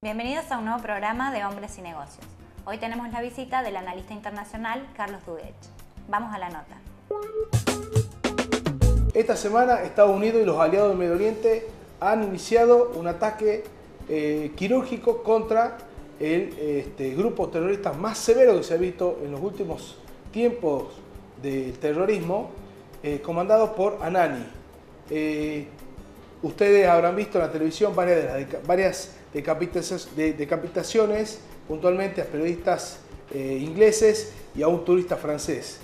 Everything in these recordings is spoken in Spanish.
Bienvenidos a un nuevo programa de Hombres y Negocios. Hoy tenemos la visita del analista internacional Carlos Duguech. Vamos a la nota. Esta semana Estados Unidos y los aliados del Medio Oriente han iniciado un ataque quirúrgico contra el grupo terrorista más severo que se ha visto en los últimos tiempos del terrorismo, comandado por Anani. Ustedes habrán visto en la televisión varias decapitaciones, puntualmente a periodistas ingleses y a un turista francés.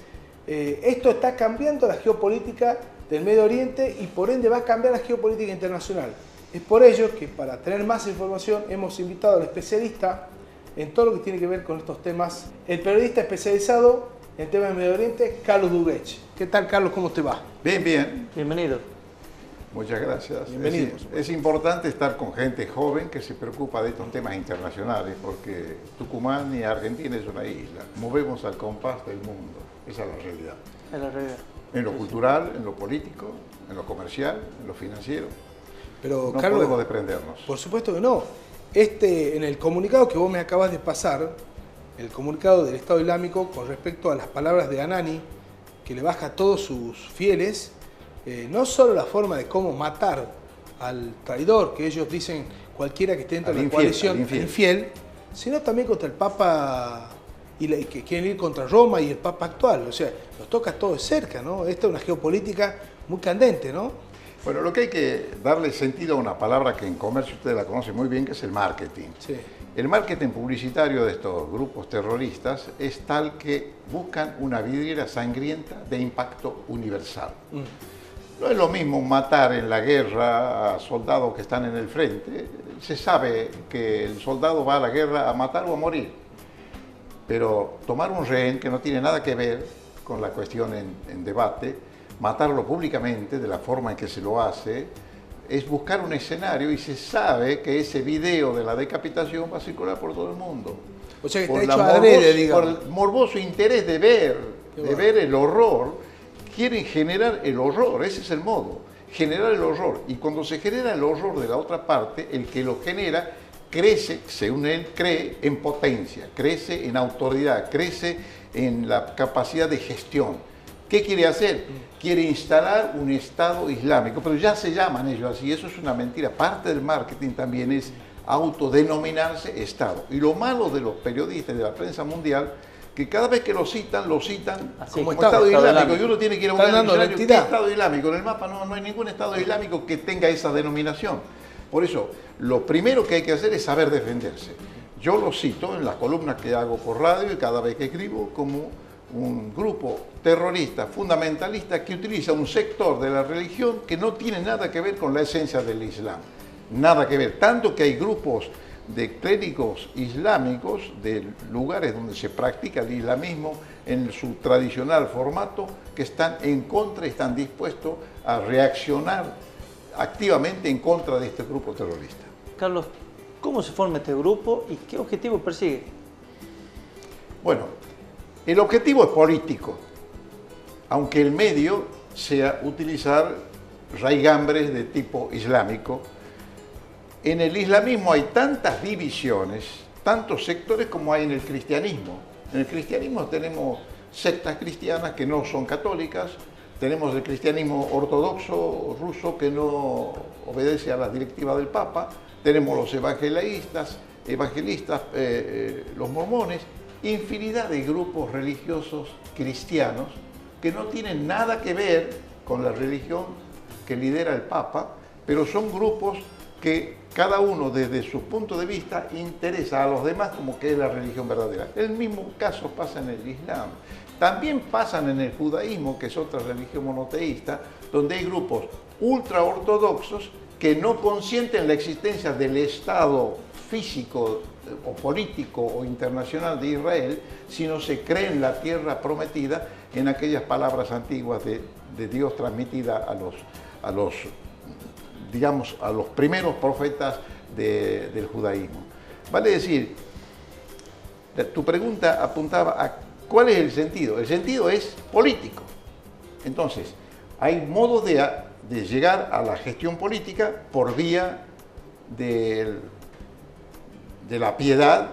Esto está cambiando la geopolítica del Medio Oriente y por ende va a cambiar la geopolítica internacional. Es por ello que para tener más información hemos invitado al especialista en todo lo que tiene que ver con estos temas, el periodista especializado en temas del Medio Oriente, Carlos Duguech. ¿Qué tal, Carlos? ¿Cómo te va? Bien, bien. Bienvenido. Muchas gracias. Bienvenido. Es importante estar con gente joven que se preocupa de estos temas internacionales, porque Tucumán y Argentina es una isla. Movemos al compás del mundo. Esa es la realidad. Es la realidad. En lo cultural, en lo político, en lo comercial, en lo financiero. Pero, no Carlos, podemos desprendernos. Por supuesto que no. En el comunicado que vos me acabas de pasar, el comunicado del Estado Islámico con respecto a las palabras de Anani, que le baja a todos sus fieles, no solo la forma de cómo matar al traidor, que ellos dicen cualquiera que esté dentro de la coalición infiel, sino también contra el Papa y que quieren ir contra Roma y el Papa actual. O sea, nos toca todo de cerca, ¿no? Esta es una geopolítica muy candente, ¿no? Bueno, lo que hay que darle sentido a una palabra que en comercio ustedes la conocen muy bien, que es el marketing. Sí. El marketing publicitario de estos grupos terroristas es tal que buscan una vidriera sangrienta de impacto universal. No es lo mismo matar en la guerra a soldados que están en el frente. Se sabe que el soldado va a la guerra a matar o a morir. Pero tomar un rehén que no tiene nada que ver con la cuestión en debate, matarlo públicamente de la forma en que se lo hace, es buscar un escenario y se sabe que ese video de la decapitación va a circular por todo el mundo. O sea que está hecho adrede, digamos. Por el morboso interés de ver el horror. Quieren generar el horror, ese es el modo, generar el horror. Y cuando se genera el horror de la otra parte, el que lo genera crece, según él cree, en potencia, crece en autoridad, crece en la capacidad de gestión. ¿Qué quiere hacer? Quiere instalar un Estado Islámico, pero ya se llaman ellos así, eso es una mentira. Parte del marketing también es autodenominarse Estado. Y lo malo de los periodistas de la prensa mundial, que cada vez que lo citan como Estado Islámico. Y uno tiene que ir a un diccionario. ¿Qué Estado Islámico? En el mapa no hay ningún Estado Islámico que tenga esa denominación. Por eso, lo primero que hay que hacer es saber defenderse. Yo lo cito en las columnas que hago por radio y cada vez que escribo como un grupo terrorista, fundamentalista, que utiliza un sector de la religión que no tiene nada que ver con la esencia del Islam. Nada que ver. Tanto que hay grupos de clérigos islámicos, de lugares donde se practica el islamismo en su tradicional formato, que están en contra y están dispuestos a reaccionar activamente en contra de este grupo terrorista. Carlos, ¿cómo se forma este grupo y qué objetivo persigue? Bueno, el objetivo es político, aunque el medio sea utilizar raigambres de tipo islámico. En el islamismo hay tantas divisiones, tantos sectores como hay en el cristianismo. En el cristianismo tenemos sectas cristianas que no son católicas, tenemos el cristianismo ortodoxo ruso que no obedece a las directivas del Papa, tenemos los evangelistas, los mormones, infinidad de grupos religiosos cristianos que no tienen nada que ver con la religión que lidera el Papa, pero son grupos que cada uno desde su punto de vista interesa a los demás como que es la religión verdadera. El mismo caso pasa en el Islam. También pasan en el judaísmo, que es otra religión monoteísta, donde hay grupos ultraortodoxos que no consienten la existencia del Estado físico o político o internacional de Israel, sino se creen la tierra prometida en aquellas palabras antiguas de Dios transmitidas a los primeros profetas del judaísmo. Vale decir, tu pregunta apuntaba a cuál es el sentido. El sentido es político. Entonces, hay modos de llegar a la gestión política por vía de la piedad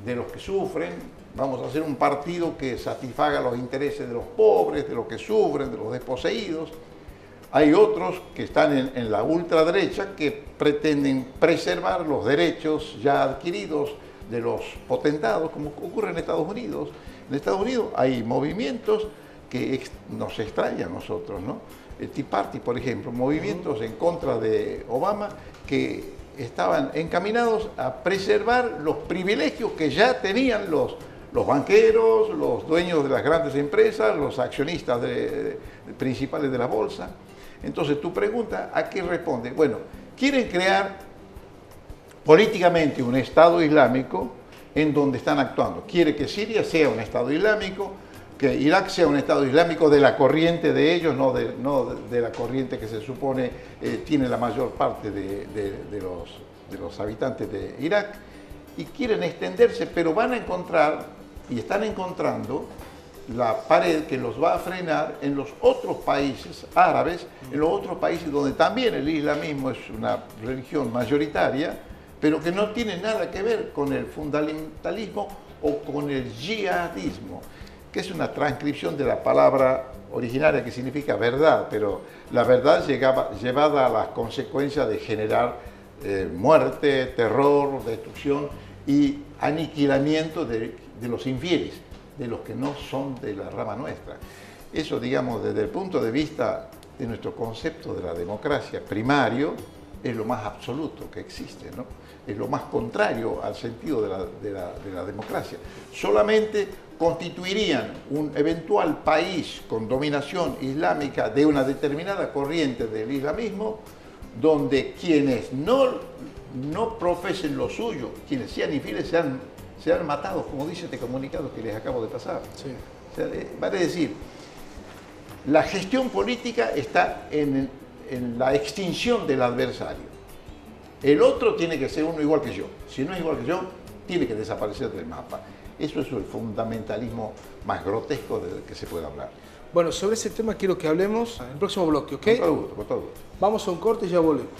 de los que sufren. Vamos a hacer un partido que satisfaga los intereses de los pobres, de los que sufren, de los desposeídos. Hay otros que están en la ultraderecha que pretenden preservar los derechos ya adquiridos de los potentados, como ocurre en Estados Unidos. En Estados Unidos hay movimientos que nos extrañan a nosotros, ¿no? El Tea Party, por ejemplo, movimientos en contra de Obama que estaban encaminados a preservar los privilegios que ya tenían los banqueros, los dueños de las grandes empresas, los accionistas principales de la bolsa. Entonces, tu pregunta, ¿a qué responde? Bueno, quieren crear políticamente un Estado islámico en donde están actuando. Quiere que Siria sea un Estado islámico, que Irak sea un Estado islámico de la corriente de ellos, no de la corriente que se supone tiene la mayor parte de los habitantes de Irak, y quieren extenderse, pero van a encontrar, y están encontrando, la pared que los va a frenar en los otros países árabes, en los otros países donde también el islamismo es una religión mayoritaria, pero que no tiene nada que ver con el fundamentalismo o con el yihadismo, que es una transcripción de la palabra originaria que significa verdad, pero la verdad llevada a las consecuencias de generar muerte, terror, destrucción y aniquilamiento de los infieles, de los que no son de la rama nuestra. Eso, digamos, desde el punto de vista de nuestro concepto de la democracia primario, es lo más absoluto que existe, ¿no? Es lo más contrario al sentido de la democracia. Solamente constituirían un eventual país con dominación islámica de una determinada corriente del islamismo, donde quienes no profesen lo suyo, quienes sean infieles, sean matados, como dice este comunicado que les acabo de pasar. Sí. O sea, vale decir, la gestión política está en la extinción del adversario. El otro tiene que ser uno igual que yo. Si no es igual que yo, tiene que desaparecer del mapa. Eso es el fundamentalismo más grotesco del que se puede hablar. Bueno, sobre ese tema quiero que hablemos en el próximo bloque, ¿ok? Con todo gusto, con todo gusto. Vamos a un corte y ya volvemos.